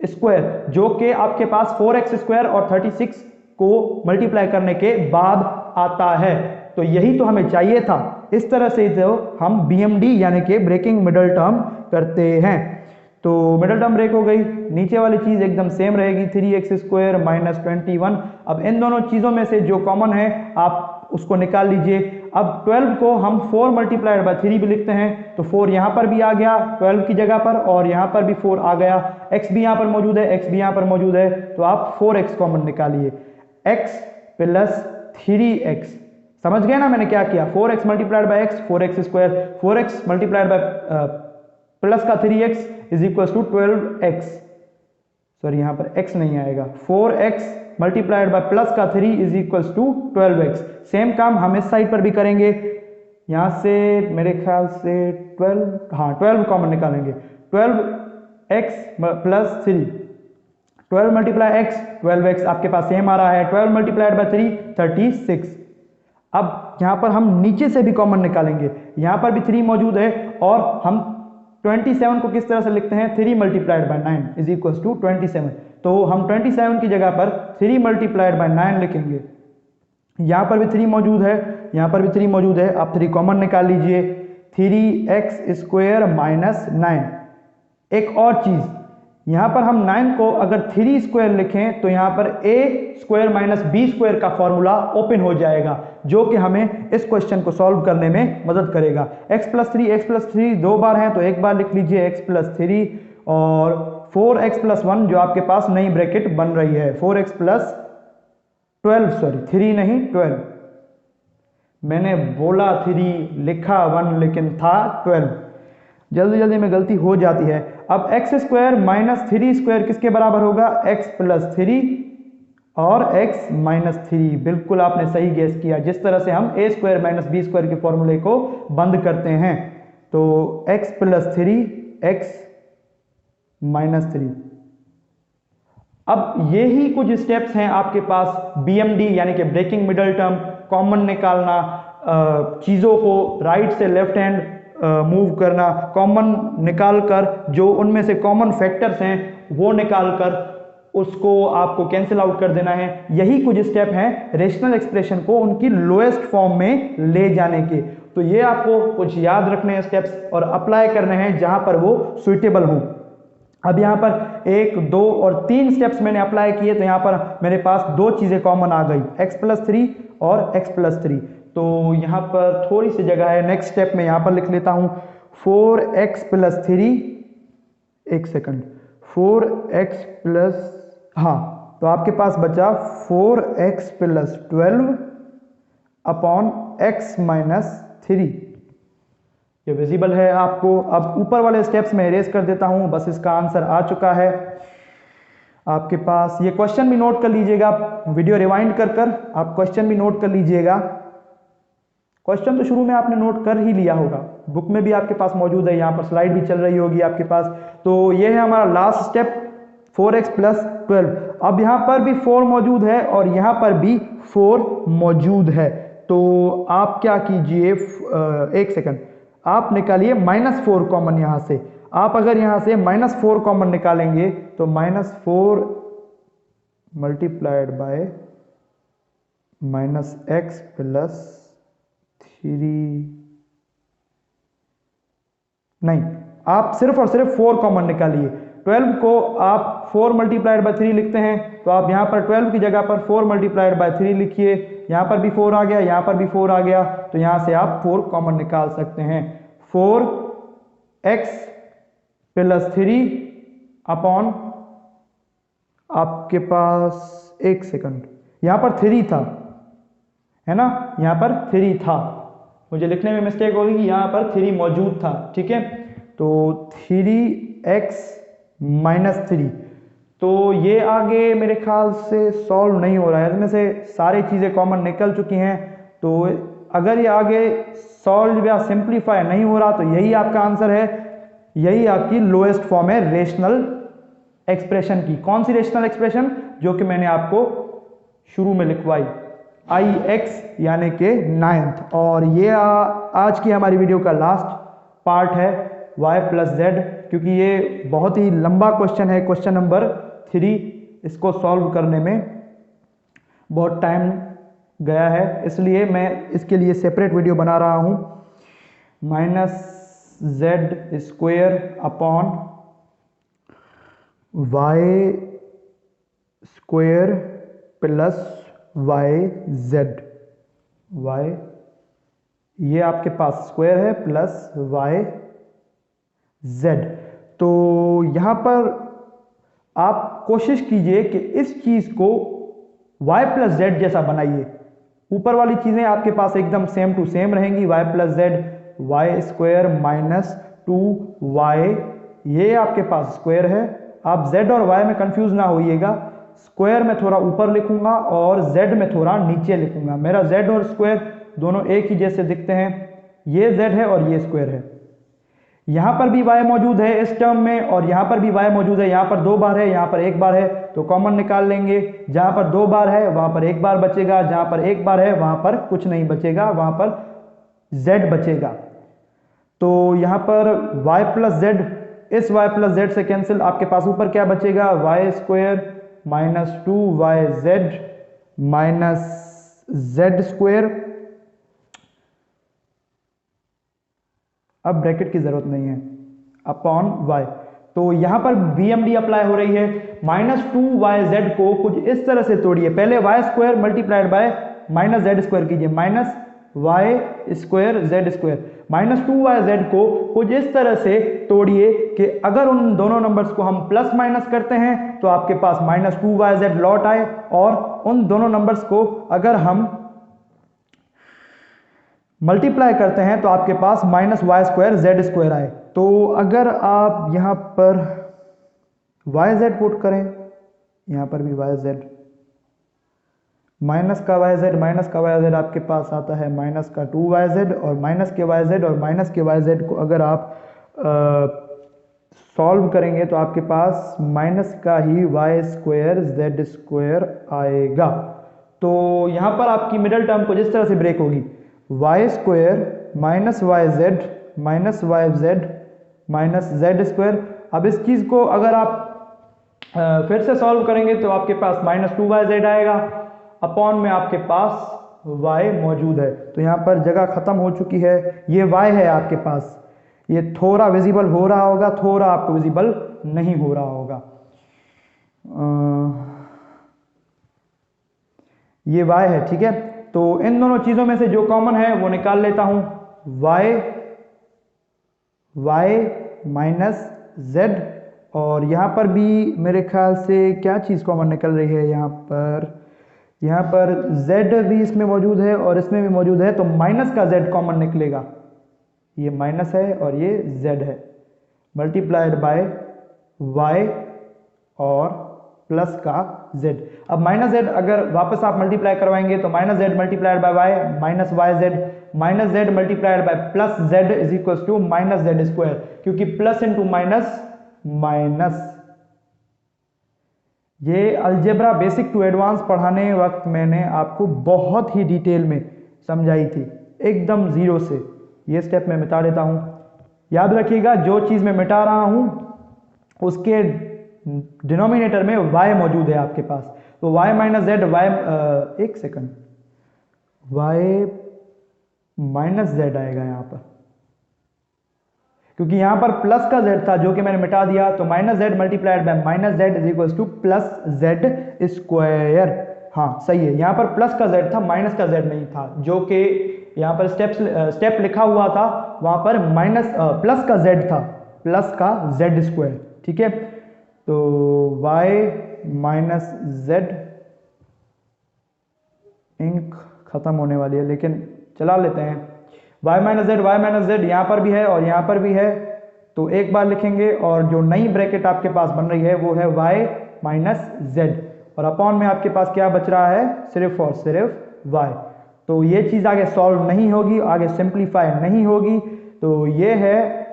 square, जो कि आपके पास 4x स्क्वायर और 36 को मल्टीप्लाई करने के बाद आता है। तो यही तो हमें चाहिए था। इस तरह से जो हम BMD यानी कि ब्रेकिंग मिडल टर्म करते हैं। तो मिडल टर्म ब्रेक हो गई, नीचे वाली चीज एकदम सेम रहेगी, 3x स्क्वायर माइनस 21। अब इन दोनों चीजों में से जो कॉमन है आप उसको निकाल लीजिए। अब 12 को हम 4 मल्टीप्लाइड बाय 3 भी लिखते हैं, तो 4 यहां पर भी आ गया 12 की जगह पर, और यहां पर भी 4 आ गया, x भी यहां पर मौजूद है, x भी यहां पर मौजूद है, तो आप 4x कॉमन निकालिए, x प्लस 3x। समझ गए ना मैंने क्या किया, 4x multiplied by x 4x square, 4x multiplied by plus का 3x is equal to 12x, sorry यहां पर x नहीं आएगा, 4x मल्टीप्लाइड बाय प्लस का 3 is equal to 12x। Same काम हम इस साइड पर भी करेंगे, यहां से मेरे ख्याल से 12, हाँ 12 कॉमन निकालेंगे, 12x plus 3, 12 multiply x 12x आपके पास सेम आ रहा है, 12 मल्टीप्लाइड बाय 3 36। अब यहां पर हम नीचे से भी कॉमन निकालेंगे, यहां पर भी 3 मौजूद है, और हम 27 को किस तरह से लिखते हैं, 3 multiplied by 9 is equal to 27। तो हम 27 की जगह पर 3 मल्टीप्लाइड बाय 9 लिखेंगे, यहां पर भी 3 मौजूद है, यहां पर भी 3 मौजूद है, आप 3 कॉमन निकाल लीजिए, 3x स्क्वायर माइनस 9। एक और चीज, यहां पर हम 9 को अगर 3 स्क्वायर लिखें तो यहां पर a square minus b square का फॉर्मूला ओपन हो जाएगा, जो कि हमें इस क्वेश्चन को सॉल्व करने में मदद करेगा। x प्लस 3 दो बार है तो एक बार लिख लीजिए x प्लस 3, और 4x प्लस 1 जो आपके पास नई ब्रैकेट बन रही है, 4x प्लस 12, सॉरी 3 नहीं 12, मैंने बोला 3 लिखा 1 लेकिन था 12, जल्दी जल्दी में गलती हो जाती है। अब x स्क्वायर माइनस 3 स्क्वायर किसके बराबर होगा, x प्लस 3 और x माइनस 3। बिल्कुल आपने सही गेस किया, जिस तरह से हम a square minus b square के फॉर्मूले को बंद करते हैं। तो x प्लस 3 x माइनस 3। अब यही कुछ स्टेप्स हैं आपके पास BMD यानी कि ब्रेकिंग मिडल टर्म, कॉमन निकालना, चीजों को राइट से लेफ्ट हैंड मूव करना, कॉमन निकालकर जो उनमें से कॉमन फैक्टर्स हैं वो निकालकर उसको आपको कैंसिल आउट कर देना है। यही कुछ स्टेप हैं रेशनल एक्सप्रेशन को उनकी लोएस्ट फॉर्म में ले जाने के। तो ये आपको कुछ याद रखने हैं स्टेप्स और अप्लाई करने हैं जहां पर वो सुइटेबल हो। अब यहाँ पर 1, 2 और 3 स्टेप्स मैंने अप्लाई किए, तो यहाँ पर मेरे पास 2 चीजें कॉमन आ गई, x प्लस 3 और x प्लस 3। तो यहाँ पर थोड़ी सी जगह है, नेक्स्ट स्टेप में यहाँ पर लिख लेता हूँ 4x प्लस 3, एक सेकंड, 4x प्लस, हाँ तो आपके पास बचा 4x plus 12 upon x minus 3। ये विजिबल है आपको। अब ऊपर वाले स्टेप्स में इरेज कर देता हूं, बस इसका आंसर आ चुका है आपके पास। ये क्वेश्चन भी नोट कर लीजिएगा, वीडियो रिवाइंड कर आप क्वेश्चन भी नोट कर लीजिएगा। क्वेश्चन तो शुरू में आपने नोट कर ही लिया होगा, बुक में भी आपके पास मौजूद है, यहाँ पर स्लाइड भी चल रही होगी आपके पास। तो ये है हमारा लास्ट स्टेप 4x प्लस 12। अब यहाँ पर भी 4 मौजूद है और यहाँ पर भी 4 मौजूद है, तो आप क्या कीजिए, एक सेकंड, आप निकालिए -4 कॉमन। यहां से आप अगर यहां से -4 कॉमन निकालेंगे तो -4 मल्टीप्लाइड बाय -x प्लस 3, नहीं आप सिर्फ और सिर्फ 4 कॉमन निकालिए। 12 को आप 4 मल्टीप्लाइड बाय 3 लिखते हैं, तो आप यहाँ पर 12 की जगह पर 4 मल्टीप्लाइड बाय 3 लिखिए। यहाँ पर भी 4 आ गया, यहाँ पर भी 4 आ गया, तो यहाँ से आप 4 कॉमन निकाल सकते हैं। 4x प्लस 3 अपॉन आपके पास, एक सेकंड, यहाँ पर 3 था, है ना, यहाँ पर 3 था, मुझे लिखने में मिस्टेक होगी कि यहाँ पर 3 मौजूद था, ठीक है। तो 3x माइनस 3, तो ये आगे मेरे ख्याल से सॉल्व नहीं हो रहा है, इसमें से सारी चीज़ें कॉमन निकल चुकी हैं। तो अगर ये आगे सॉल्व या सिंप्लीफाई नहीं हो रहा तो यही आपका आंसर है, यही आपकी लोएस्ट फॉर्म है रेशनल एक्सप्रेशन की। कौन सी रेशनल एक्सप्रेशन? जो कि मैंने आपको शुरू में लिखवाई, IX यानी कि 9th। और ये आज की हमारी वीडियो का लास्ट पार्ट है, y प्लस जेड, क्योंकि ये बहुत ही लंबा क्वेश्चन है, क्वेश्चन नंबर 3। इसको सॉल्व करने में बहुत टाइम गया है, इसलिए मैं इसके लिए सेपरेट वीडियो बना रहा हूँ। -z² upon y² plus yz, y ये आपके पास स्क्वायर है प्लस yz। तो यहां पर आप कोशिश कीजिए कि इस चीज को y प्लस जेड जैसा बनाइए। ऊपर वाली चीजें आपके पास एकदम सेम टू सेम रहेंगी, y plus Z, y² minus 2y, ये आपके पास स्क्वायर है। आप z और y में कंफ्यूज ना होइएगा, स्क्वायर में थोड़ा ऊपर लिखूंगा और z में थोड़ा नीचे लिखूंगा। मेरा z और स्क्वायर दोनों एक ही जैसे दिखते हैं, ये z है और ये स्क्वायर है। यहां पर भी y मौजूद है इस टर्म में, और यहां पर भी y मौजूद है। यहां पर 2 बार है, यहां पर 1 बार है, तो कॉमन निकाल लेंगे। जहां पर 2 बार है वहां पर 1 बार बचेगा, जहां पर 1 बार है वहां पर कुछ नहीं बचेगा, वहां पर z बचेगा। तो यहां पर y प्लस जेड, इस y प्लस जेड से कैंसिल, आपके पास ऊपर क्या बचेगा, y² minus 2yz minus z²। अब ब्रैकेट की जरूरत नहीं है, अपॉन y। तो यहां पर BMD अप्लाई हो रही है। -2yz को कुछ इस तरह से तोड़िए, पहले y² मल्टीप्लाइड बाय -z² कीजिए, -y² z²। -2yz को कुछ इस तरह से तोड़िए कि अगर उन दोनों नंबर्स को हम प्लस माइनस करते हैं तो आपके पास -2yz लौट आए, और उन दोनों नंबर्स को अगर हम मल्टीप्लाई करते हैं तो आपके पास -y² z² आए। तो अगर आप यहां पर yz पुट करें, यहां पर भी yz, माइनस का yz आपके पास आता है -2yz, और माइनस के yz और माइनस के yz को अगर आप सॉल्व करेंगे तो आपके पास माइनस का ही y² z² आएगा। तो यहां पर आपकी मिडिल टर्म को जिस तरह से ब्रेक होगी, y² minus yz minus yz minus z²। अब इस चीज को अगर आप फिर से सॉल्व करेंगे तो आपके पास -2yz आएगा, अपॉन में आपके पास y मौजूद है। तो यहाँ पर जगह खत्म हो चुकी है, ये y है आपके पास, ये थोड़ा विजिबल हो रहा होगा, थोड़ा आपको विजिबल नहीं हो रहा होगा। ये y है, ठीक है। तो इन दोनों चीजों में से जो कॉमन है वो निकाल लेता हूं, y माइनस z, और यहां पर भी मेरे ख्याल से क्या चीज कॉमन निकल रही है, यहाँ पर z भी इसमें मौजूद है और इसमें भी मौजूद है, तो माइनस का z कॉमन निकलेगा। ये माइनस है और ये z है, मल्टीप्लाइड बाय y और प्लस का z। अब माइनस z अगर वापस आप मल्टीप्लाई करवाएंगे तो -z multiplied by y minus z multiplied by plus z is equal to -z², क्योंकि प्लस इंटू माइनस माइनस। ये अलजेब्रा बेसिक टू एडवांस पढ़ाने वक्त मैंने आपको बहुत ही डिटेल में समझाई थी, एकदम जीरो से। ये स्टेप मैं मिटा देता हूं। याद रखिएगा, जो चीज मैं मिटा रहा हूं उसके डिनोमिनेटर में y मौजूद है आपके पास, तो y माइनस जेड, एक सेकंड, y माइनस जेड आएगा यहां पर, क्योंकि यहाँ पर प्लस का z था जो कि मैंने मिटा दिया, तो minus Z multiplied by minus Z is equal two plus Z square. हाँ सही है, यहाँ पर प्लस का z था, माइनस का z नहीं था, जो कि यहाँ पर स्टेप लिखा हुआ था वहाँ पर प्लस का z था, प्लस का z स्क्वायर। ठीक है, तो y माइनस जेड, इंक खत्म होने वाली है लेकिन चला लेते हैं, y माइनस जेड यहाँ पर भी है और यहाँ पर भी है, तो एक बार लिखेंगे और जो नई ब्रैकेट आपके पास बन रही है वो है y माइनस जेड, और अपॉन में आपके पास क्या बच रहा है, सिर्फ और सिर्फ y। तो ये चीज़ आगे सॉल्व नहीं होगी, आगे सिंप्लीफाई नहीं होगी। तो ये है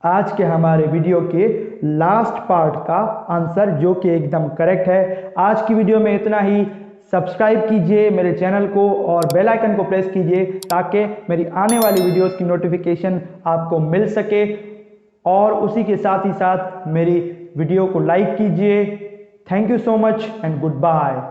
आज के हमारे वीडियो के लास्ट पार्ट का आंसर, जो कि एकदम करेक्ट है। आज की वीडियो में इतना ही। सब्सक्राइब कीजिए मेरे चैनल को और बेल आइकन को प्रेस कीजिए ताकि मेरी आने वाली वीडियोस की नोटिफिकेशन आपको मिल सके, और उसी के साथ ही साथ मेरी वीडियो को लाइक कीजिए। Thank you so much and good bye.